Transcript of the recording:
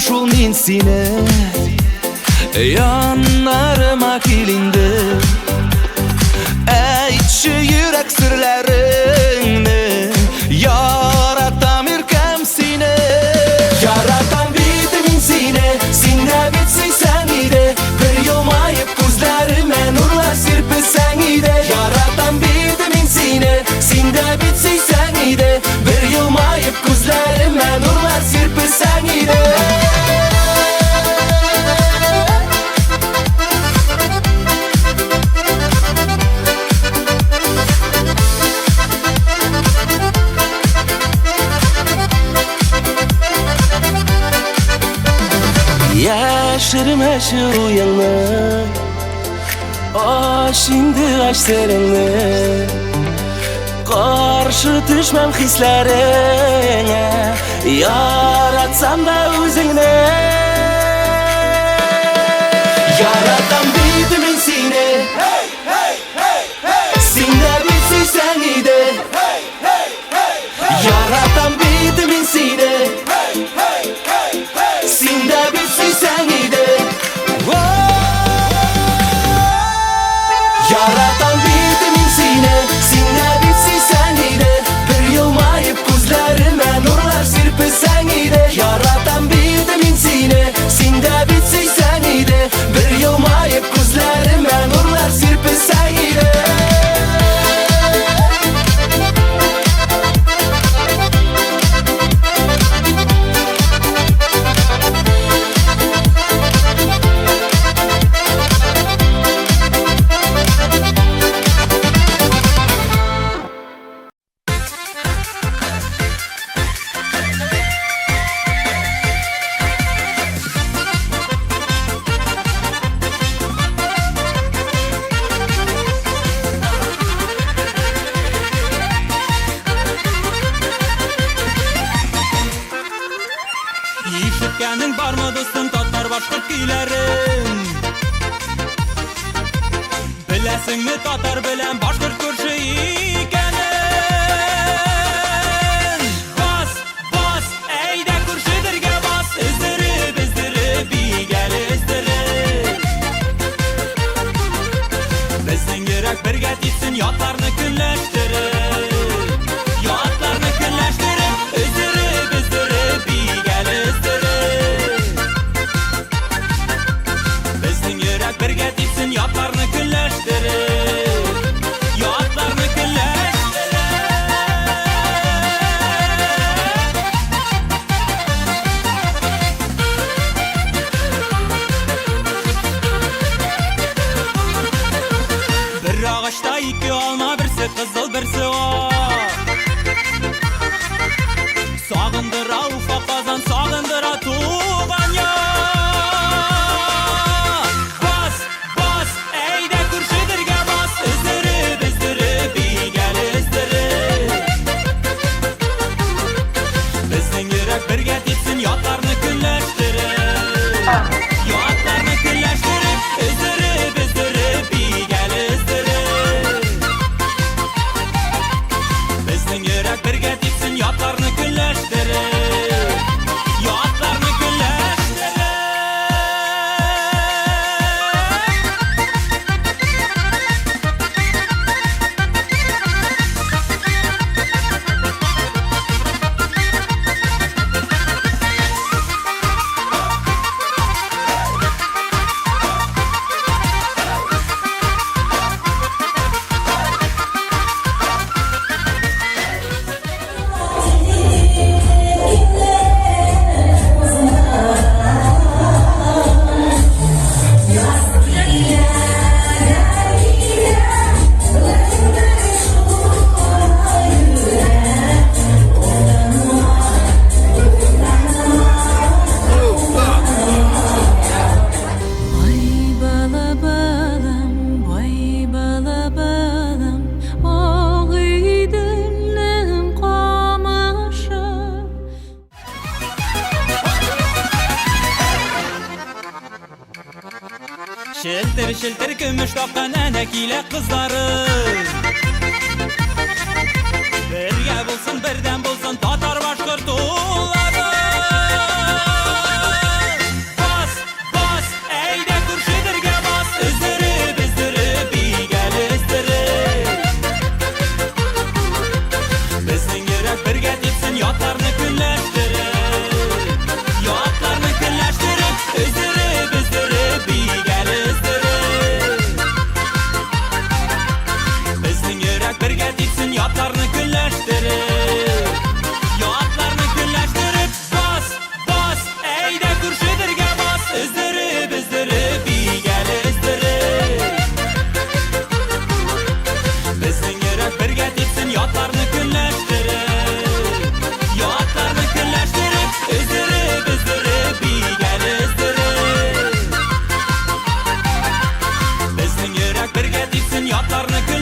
şul men seni yanlarıma kelindi. Aytchi yurak sirlaringni, yaratam erkam seni. Yaratam bidim men seni, senda bitsaysan edi. Bir yilmayib ko'zlarime nurlar serpilsang edi. Yaratam bidim men seni, senda bitsaysan edi. Bir yilmayib ko'zlarime nurlar serpilsang edi. Yaşırma şu rüyanı, şimdi açlarını. Karşı düşmem hislerine, yaratsam da özüne. Yaratam bidim men seni, senda bitsaysan edi. Yaratam bidim men seni, senda bitsaysan edi. Yaratam bidim men seni, senda bitsaysan edi. Bir yilmayib ko'zlarime nurlar serpilsang edi. Yaratam bidim men seni, senda bitsaysan edi. Bir yilmayib ko'zlarime nurlar serpilsang edi. Yişitkenin var mı dostum tatlar başka kuylerin? Bilesin mi tatar bilen başkırt kurşu ikenin? Bas, bas, eyde kurşudirge bas. İzdirip, izdirip, iyi gel izdirip. Bizden yürek birge titsin yatlarını külleştirip. Yatlarını külleştirip, izdirip, izdirip, iyi gel izdirip. Bizden yürek birge titsin yatlarını külleştirip. Yatlarını külleştirip. Bir ağaçta iki alma, birisi kızıl birisi ak. Sağındıra ufak kazan, sağındıra tuğan ya. Bas, bas, eyde kurşudirge bas. İzdirip, izdirip, iyi gel izdirip. Bizden yürek birge titsin yatlarını külleştirip. Yatlarını külleştirip, izdirip, izdirip, iyi gel izdirip. Bizden yürek birge titsin yatlarını külleştirip. Yatlarını külleştirip. Şiltir şiltir gümüş takan enekile kızları. Birge bulsun birden bulsun Tatar başkırtuları. yotlarni